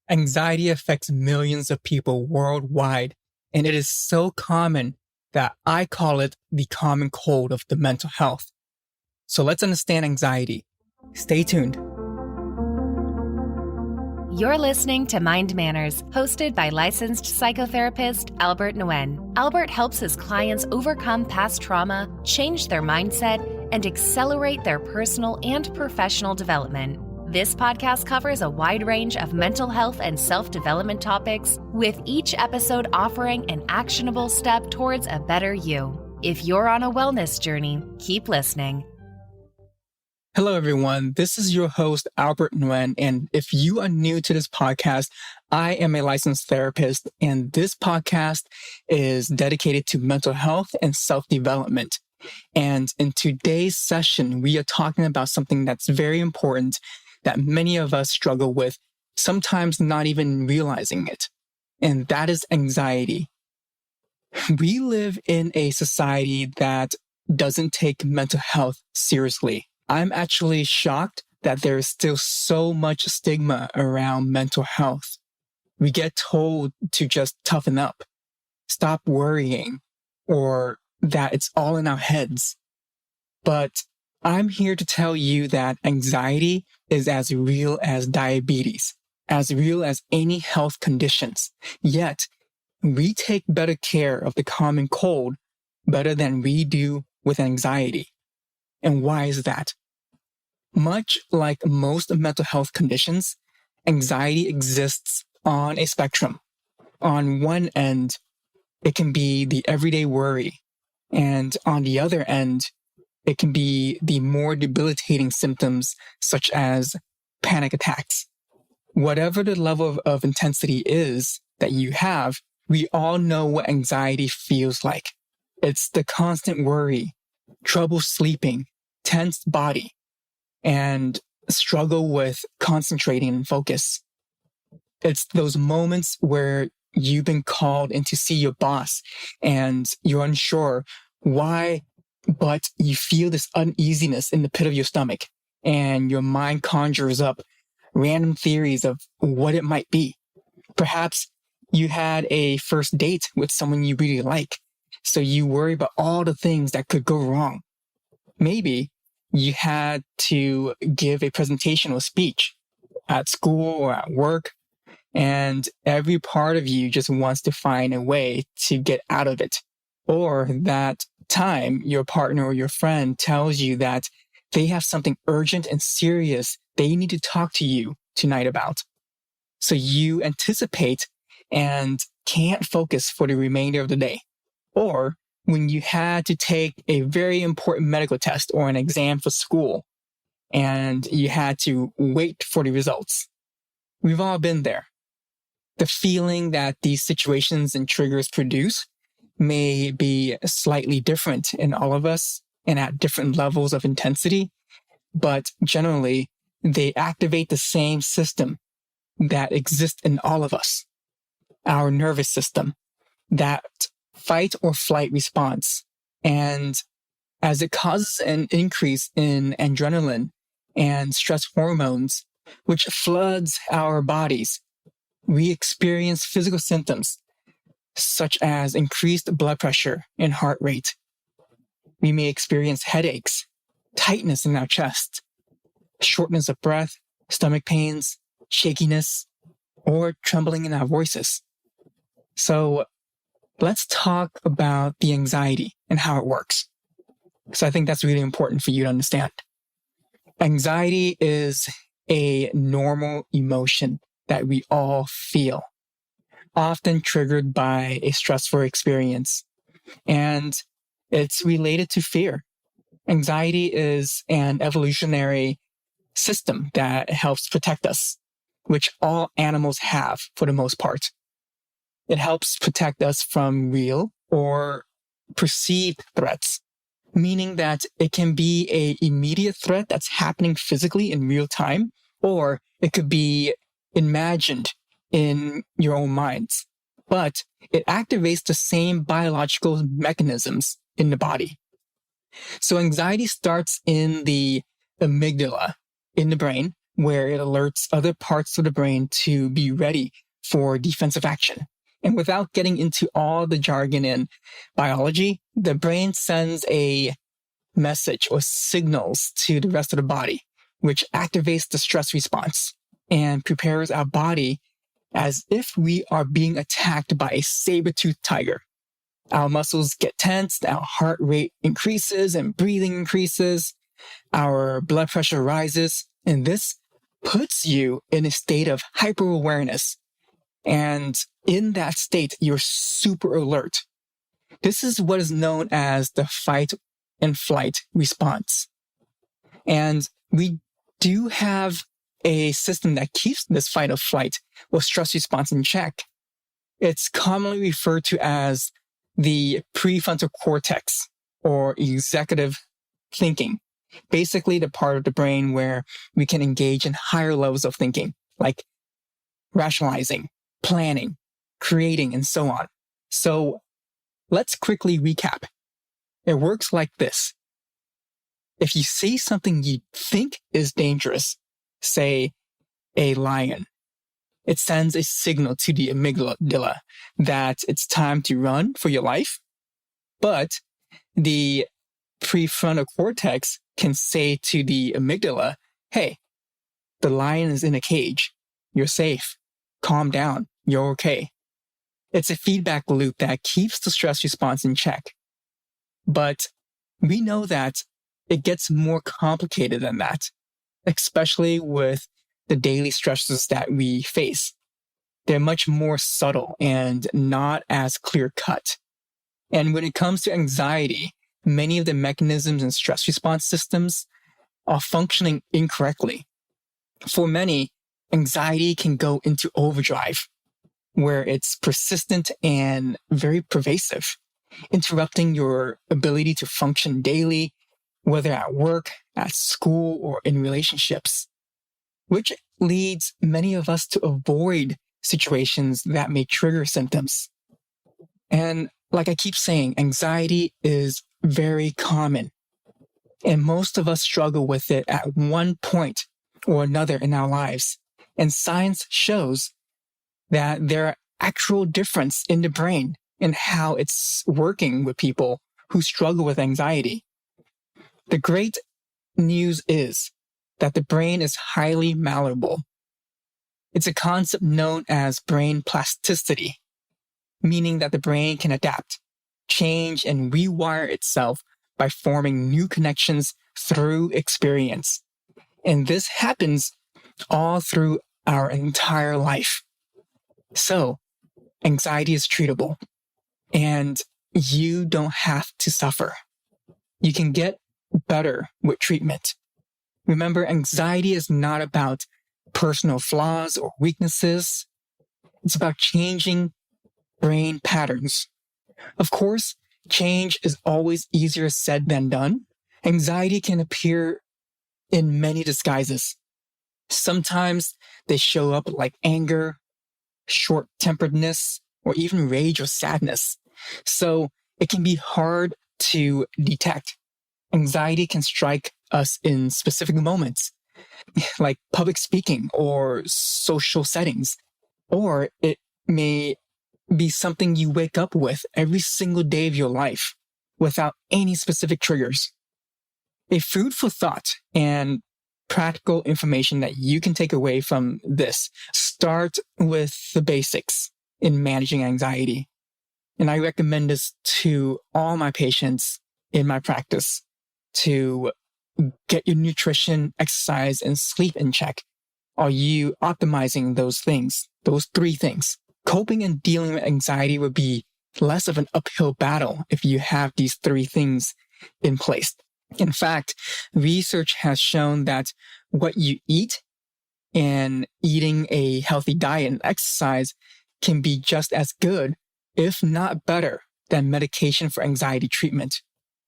Anxiety affects millions of people worldwide, and it is so common that I call it the common cold of the mental health. So let's understand anxiety. Stay tuned. You're listening to Mind Manners, hosted by licensed psychotherapist Albert Nguyen. Albert helps his clients overcome past trauma, change their mindset, and accelerate their personal and professional development. This podcast covers a wide range of mental health and self-development topics, with each episode offering an actionable step towards a better you. If you're on a wellness journey, keep listening. Hello, everyone. This is your host, Albert Nguyen. And if you are new to this podcast, I am a licensed therapist, and this podcast is dedicated to mental health and self-development. And in today's session, we are talking about something that's very important that many of us struggle with, sometimes not even realizing it. And that is anxiety. We live in a society that doesn't take mental health seriously. I'm actually shocked that there is still so much stigma around mental health. We get told to just toughen up, stop worrying, or that it's all in our heads. But I'm here to tell you that anxiety is as real as diabetes, as real as any health conditions. Yet, we take better care of the common cold better than we do with anxiety. And why is that? Much like most mental health conditions, anxiety exists on a spectrum. On one end, it can be the everyday worry, and on the other end, it can be the more debilitating symptoms such as panic attacks. Whatever the level of intensity is that you have, we all know what anxiety feels like. It's the constant worry, trouble sleeping, tense body, and struggle with concentrating and focus. It's those moments where you've been called in to see your boss and you're unsure why, but you feel this uneasiness in the pit of your stomach and your mind conjures up random theories of what it might be. Perhaps you had a first date with someone you really like, so you worry about all the things that could go wrong. Maybe you had to give a presentation or speech at school or at work, and every part of you just wants to find a way to get out of it. Or that time your partner or your friend tells you that they have something urgent and serious they need to talk to you tonight about. So you anticipate and can't focus for the remainder of the day. Or when you had to take a very important medical test or an exam for school and you had to wait for the results. We've all been there. The feeling that these situations and triggers produce may be slightly different in all of us and at different levels of intensity, but generally they activate the same system that exists in all of us, our nervous system, that fight or flight response. And as it causes an increase in adrenaline and stress hormones, which floods our bodies, we experience physical symptoms such as increased blood pressure and heart rate. We may experience headaches, tightness in our chest, shortness of breath, stomach pains, shakiness, or trembling in our voices. So let's talk about the anxiety and how it works. So I think that's really important for you to understand. Anxiety is a normal emotion that we all feel, often triggered by a stressful experience. And it's related to fear. Anxiety is an evolutionary system that helps protect us, which all animals have for the most part. It helps protect us from real or perceived threats, meaning that it can be an immediate threat that's happening physically in real time, or it could be imagined in your own minds. But it activates the same biological mechanisms in the body. So anxiety starts in the amygdala in the brain, where it alerts other parts of the brain to be ready for defensive action. And without getting into all the jargon in biology, the brain sends a message or signals to the rest of the body, which activates the stress response and prepares our body as if we are being attacked by a saber-toothed tiger. Our muscles get tensed, our heart rate increases and breathing increases, our blood pressure rises, and this puts you in a state of hyper-awareness. And in that state, you're super alert. This is what is known as the fight and flight response. And we do have a system that keeps this fight or flight or stress response in check. It's commonly referred to as the prefrontal cortex or executive thinking. Basically, the part of the brain where we can engage in higher levels of thinking, like rationalizing, planning, creating, and so on. So let's quickly recap. It works like this. If you see something you think is dangerous, say a lion, it sends a signal to the amygdala that it's time to run for your life. But the prefrontal cortex can say to the amygdala, hey, the lion is in a cage. You're safe. Calm down. You're okay. It's a feedback loop that keeps the stress response in check. But we know that it gets more complicated than that, especially with the daily stresses that we face. They're much more subtle and not as clear cut. And when it comes to anxiety, many of the mechanisms and stress response systems are functioning incorrectly. For many, anxiety can go into overdrive, where it's persistent and very pervasive, interrupting your ability to function daily, whether at work, at school, or in relationships, which leads many of us to avoid situations that may trigger symptoms. And like I keep saying, anxiety is very common, and most of us struggle with it at one point or another in our lives. And science shows that there are actual difference in the brain and how it's working with people who struggle with anxiety. The great news is that the brain is highly malleable. It's a concept known as brain plasticity, meaning that the brain can adapt, change, and rewire itself by forming new connections through experience. And this happens all through our entire life. So, anxiety is treatable, and you don't have to suffer. You can get better with treatment. Remember, anxiety is not about personal flaws or weaknesses. It's about changing brain patterns. Of course, change is always easier said than done. Anxiety can appear in many disguises. Sometimes they show up like anger, short-temperedness, or even rage or sadness. So it can be hard to detect. Anxiety can strike us in specific moments, like public speaking or social settings, or it may be something you wake up with every single day of your life without any specific triggers. A food for thought and practical information that you can take away from this. Start with the basics in managing anxiety. And I recommend this to all my patients in my practice to get your nutrition, exercise, and sleep in check. Are you optimizing those things, those three things? Coping and dealing with anxiety would be less of an uphill battle if you have these three things in place. In fact, research has shown that what you eat and eating a healthy diet and exercise can be just as good, if not better, than medication for anxiety treatment.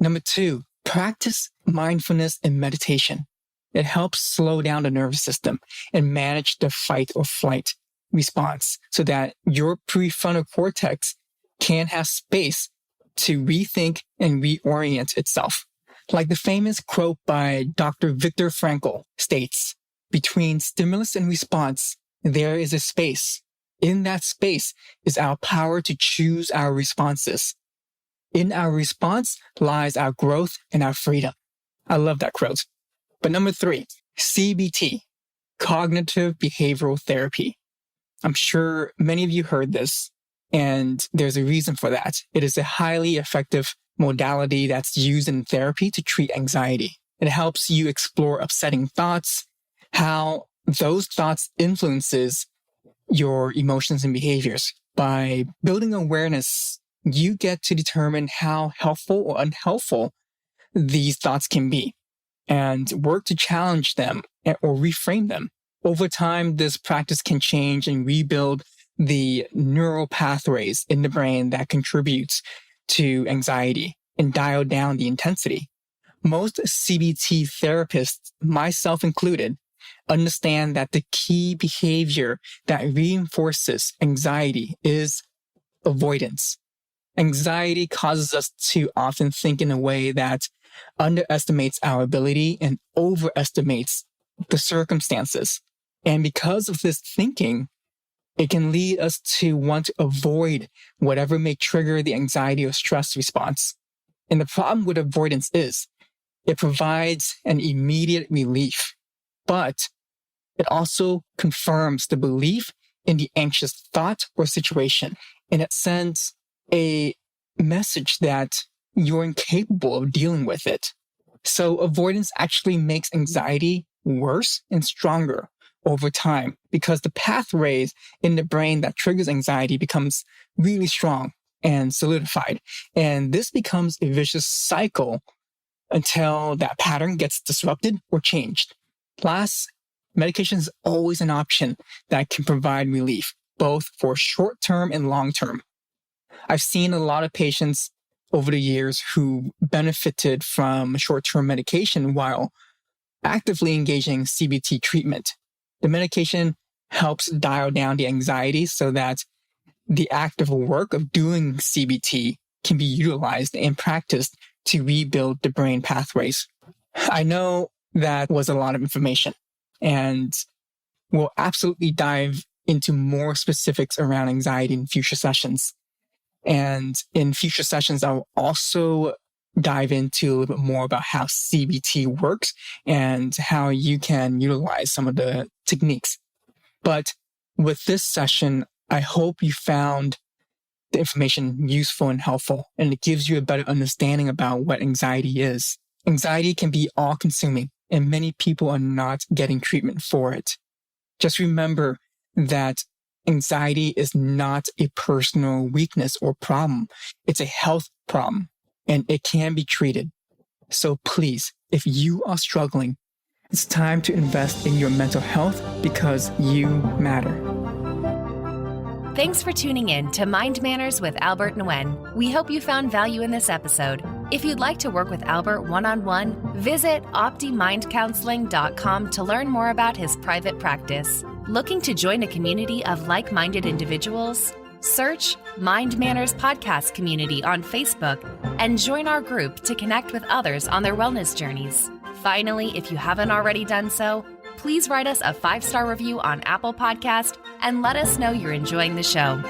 Number 2, practice mindfulness and meditation. It helps slow down the nervous system and manage the fight or flight response so that your prefrontal cortex can have space to rethink and reorient itself. Like the famous quote by Dr. Viktor Frankl states, between stimulus and response, there is a space. In that space is our power to choose our responses. In our response lies our growth and our freedom. I love that quote. But number 3, CBT, cognitive behavioral therapy. I'm sure many of you heard this, and there's a reason for that. It is a highly effective modality that's used in therapy to treat anxiety. It helps you explore upsetting thoughts, how those thoughts influences your emotions and behaviors. By building awareness, you get to determine how helpful or unhelpful these thoughts can be and work to challenge them or reframe them. Over time, this practice can change and rebuild the neural pathways in the brain that contributes to anxiety and dial down the intensity. Most CBT therapists, myself included, understand that the key behavior that reinforces anxiety is avoidance. Anxiety causes us to often think in a way that underestimates our ability and overestimates the circumstances. And because of this thinking, it can lead us to want to avoid whatever may trigger the anxiety or stress response. And the problem with avoidance is it provides an immediate relief, but it also confirms the belief in the anxious thought or situation. And it sends a message that you're incapable of dealing with it. So avoidance actually makes anxiety worse and stronger over time because the pathways in the brain that triggers anxiety becomes really strong and solidified. And this becomes a vicious cycle until that pattern gets disrupted or changed. Plus, medication is always an option that can provide relief, both for short-term and long-term. I've seen a lot of patients over the years who benefited from short-term medication while actively engaging CBT treatment. The medication helps dial down the anxiety so that the active work of doing CBT can be utilized and practiced to rebuild the brain pathways. I know that was a lot of information, and we'll absolutely dive into more specifics around anxiety in future sessions. And in future sessions, I'll also dive into a little bit more about how CBT works and how you can utilize some of the techniques. But with this session, I hope you found the information useful and helpful, and it gives you a better understanding about what anxiety is. Anxiety can be all-consuming, and many people are not getting treatment for it. Just remember that anxiety is not a personal weakness or problem. It's a health problem, and it can be treated. So please, if you are struggling, it's time to invest in your mental health because you matter. Thanks for tuning in to Mind Manners with Albert Nguyen. We hope you found value in this episode. If you'd like to work with Albert one-on-one, visit optimindcounseling.com to learn more about his private practice. Looking to join a community of like-minded individuals? Search Mind Manners Podcast Community on Facebook and join our group to connect with others on their wellness journeys. Finally, if you haven't already done so, please write us a 5-star review on Apple Podcast and let us know you're enjoying the show.